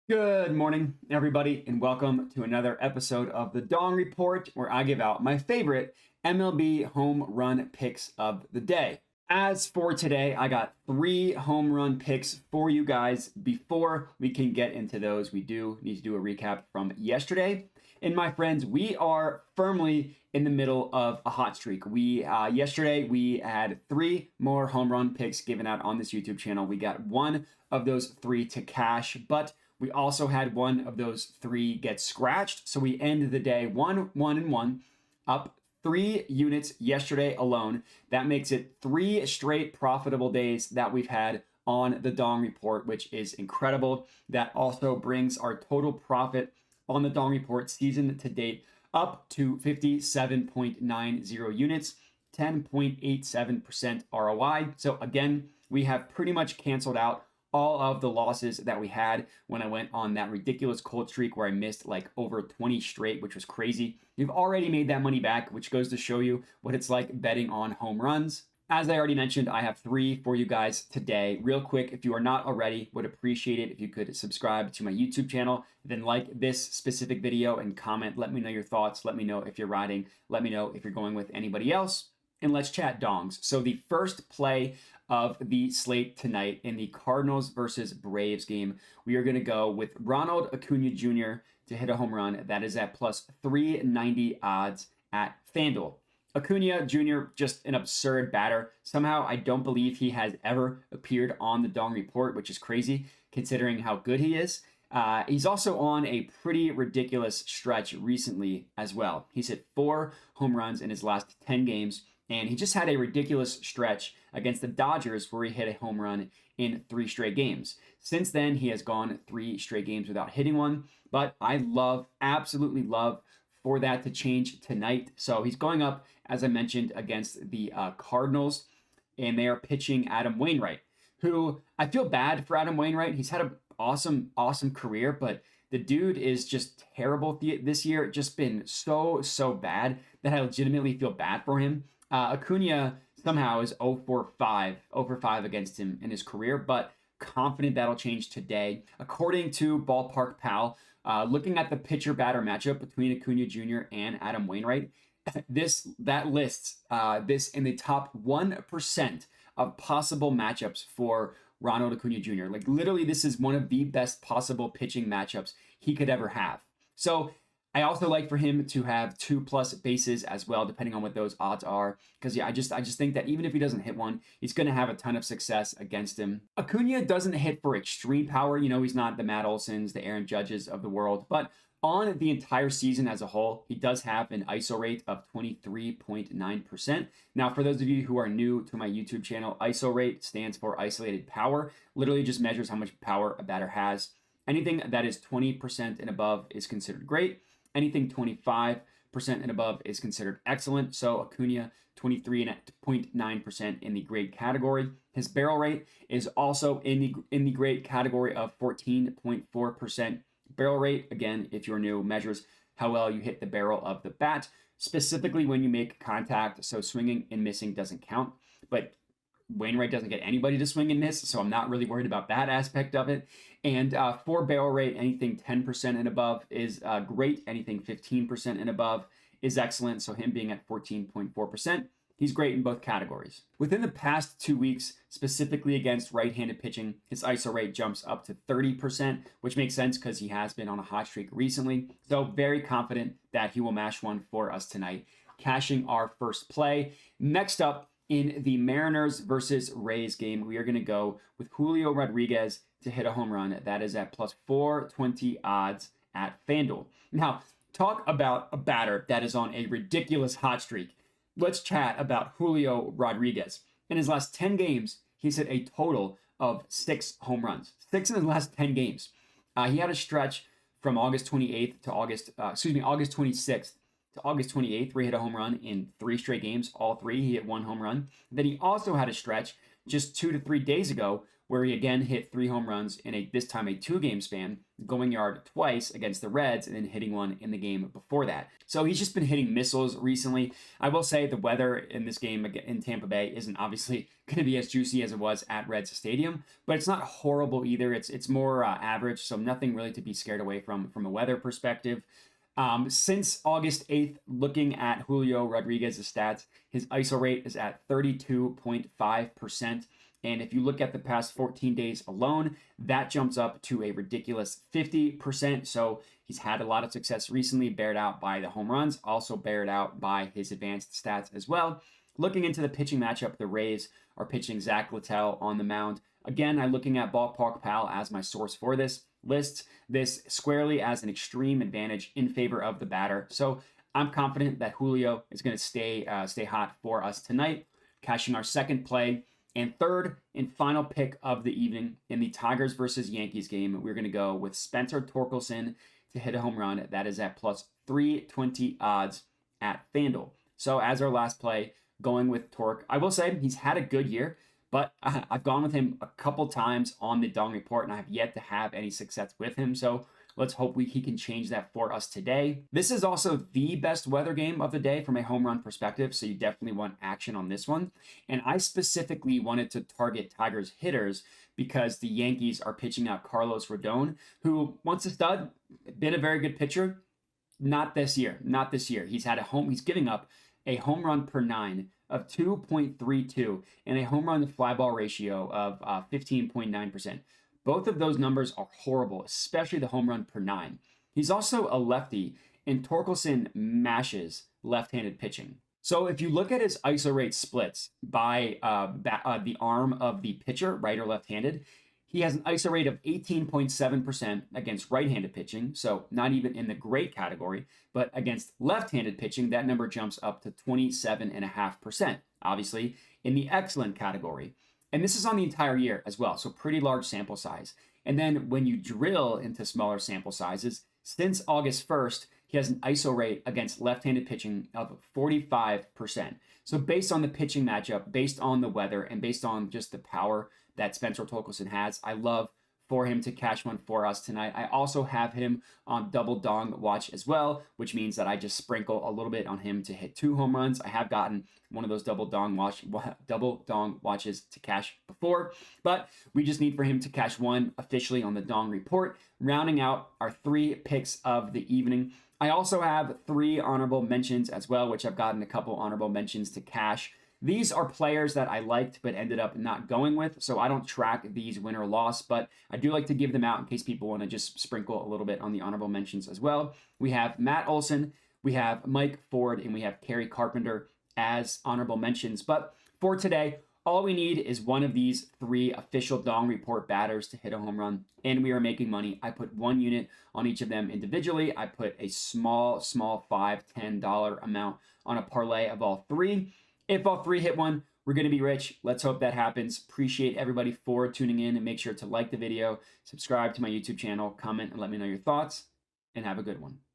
Good morning, everybody, and welcome to another episode of the Dong Report, where I give out my favorite MLB home run picks of the day. As for today, I got 3 home run picks for you guys. Before we can get into those, we do need to do a recap from yesterday. And my friends, we are firmly in the middle of a hot streak. Yesterday we had 3 more home run picks given out on this YouTube channel. We got one of those 3 to cash, but we also had one of those 3 get scratched. So we ended the day 1-1, up 3 units yesterday alone. That makes it 3 straight profitable days that we've had on the Dong Report, which is incredible. That also brings our total profit on the Dong Report season to date up to 57.90 units, 10.87% ROI. So again, we have pretty much canceled out all of the losses that we had when I went on that ridiculous cold streak where I missed like over 20 straight, which was crazy. You've already made that money back, which goes to show you what it's like betting on home runs. As I already mentioned, I have 3 for you guys today. Real quick, if you are not already, would appreciate it if you could subscribe to my YouTube channel, then like this specific video and comment. Let me know your thoughts. Let me know if you're riding. Let me know if you're going with anybody else. And let's chat dongs. So the first play of the slate tonight in the Cardinals versus Braves game, we are going to go with Ronald Acuna Jr. to hit a home run. That is at plus 390 odds at FanDuel. Acuna Jr., just an absurd batter. Somehow, I don't believe he has ever appeared on the Dong Report, which is crazy considering how good he is. He's also on a pretty ridiculous stretch recently as well. He's hit 4 home runs in his last 10 games, and he just had a ridiculous stretch against the Dodgers where he hit a home run in 3 straight games. Since then, he has gone 3 straight games without hitting one, but I absolutely love for that to change tonight. So he's going up, as I mentioned, against the Cardinals, and they are pitching Adam Wainwright, who I feel bad for Adam Wainwright. He's had an awesome career, but the dude is just terrible this year. Just been so bad that I legitimately feel bad for him. Acuna somehow is 0 for 5 against him in his career, but confident that'll change today. According to Ballpark Pal, looking at the pitcher-batter matchup between Acuna Jr. and Adam Wainwright, that lists this in the top 1% of possible matchups for Ronald Acuna Jr. Like literally, this is one of the best possible pitching matchups he could ever have. So I also like for him to have 2+ bases as well, depending on what those odds are. Because yeah, I just think that even if he doesn't hit one, he's going to have a ton of success against him. Acuna doesn't hit for extreme power. You know, he's not the Matt Olsons, the Aaron Judges of the world. But on the entire season as a whole, he does have an ISO rate of 23.9%. Now, for those of you who are new to my YouTube channel, ISO rate stands for isolated power. Literally just measures how much power a batter has. Anything that is 20% and above is considered great. Anything 25% and above is considered excellent. So Acuna, 23.9% in the great category. His barrel rate is also in the great category of 14.4%. Barrel rate, again, if you're new, measures how well you hit the barrel of the bat, specifically when you make contact. So swinging and missing doesn't count, but Wainwright doesn't get anybody to swing and miss, so I'm not really worried about that aspect of it. And for barrel rate, anything 10% and above is great. Anything 15% and above is excellent. So him being at 14.4%, he's great in both categories. Within the past 2 weeks, specifically against right-handed pitching, his ISO rate jumps up to 30%, which makes sense because he has been on a hot streak recently. So very confident that he will mash one for us tonight, cashing our first play. Next up, in the Mariners versus Rays game, we are going to go with Julio Rodriguez to hit a home run. That is at plus 420 odds at FanDuel. Now, talk about a batter that is on a ridiculous hot streak. Let's chat about Julio Rodriguez. In his last 10 games, he's hit a total of 6 home runs. 6 in his last 10 games. He had a stretch from August 26th to August 28th, where he hit a home run in 3 straight games. All 3, he hit 1 home run. Then he also had a stretch just 2 to 3 days ago where he again hit 3 home runs in this time a 2-game span, going yard twice against the Reds and then hitting one in the game before that. So he's just been hitting missiles recently. I will say the weather in this game in Tampa Bay isn't obviously going to be as juicy as it was at Reds Stadium, but it's not horrible either. It's more average, so nothing really to be scared away from a weather perspective. Since August 8th, looking at Julio Rodriguez's stats, his ISO rate is at 32.5%. And if you look at the past 14 days alone, that jumps up to a ridiculous 50%. So he's had a lot of success recently, bared out by the home runs, also bared out by his advanced stats as well. Looking into the pitching matchup, the Rays are pitching Zach Littell on the mound. Again, I'm looking at Ballpark Pal as my source for this. Lists this squarely as an extreme advantage in favor of the batter. So I'm confident that Julio is going to stay hot for us tonight, cashing our second play. And third and final pick of the evening in the Tigers versus Yankees game, we're going to go with Spencer Torkelson to hit a home run. That is at plus 320 odds at FanDuel. So as our last play, going with Torque, I will say he's had a good year, but I've gone with him a couple times on the Dong Report, and I have yet to have any success with him. So let's hope he can change that for us today. This is also the best weather game of the day from a home run perspective, so you definitely want action on this one. And I specifically wanted to target Tigers hitters because the Yankees are pitching out Carlos Rodon, who, once a stud, been a very good pitcher. Not this year. He's giving up a home run per 9 of 2.32 and a home run to fly ball ratio of 15.9%. Both of those numbers are horrible, especially the home run per 9. He's also a lefty, and Torkelson mashes left-handed pitching. So if you look at his ISO rate splits by the arm of the pitcher, right or left-handed, he has an ISO rate of 18.7% against right-handed pitching, so not even in the great category, but against left-handed pitching, that number jumps up to 27.5%, obviously in the excellent category. And this is on the entire year as well, so pretty large sample size. And then when you drill into smaller sample sizes, since August 1st, he has an ISO rate against left-handed pitching of 45%. So based on the pitching matchup, based on the weather, and based on just the power that Spencer Torkelson has, I love for him to cash one for us tonight. I also have him on double dong watch as well, which means that I just sprinkle a little bit on him to hit 2 home runs. I have gotten one of those double dong watches to cash before, but we just need for him to cash one officially on the Dong Report, rounding out our 3 picks of the evening. I also have 3 honorable mentions as well, which I've gotten a couple honorable mentions to cash. These are players that I liked but ended up not going with, so I don't track these win or loss, but I do like to give them out in case people want to just sprinkle a little bit on the honorable mentions as well. We have Matt Olson, we have Mike Ford, and we have Kerry Carpenter as honorable mentions. But for today, all we need is one of these 3 official Dong Report batters to hit a home run, and we are making money. I put 1 unit on each of them individually. I put a small $5, $10 amount on a parlay of all 3. If all 3 hit one, we're going to be rich. Let's hope that happens. Appreciate everybody for tuning in, and make sure to like the video, subscribe to my YouTube channel, comment, and let me know your thoughts, and have a good one.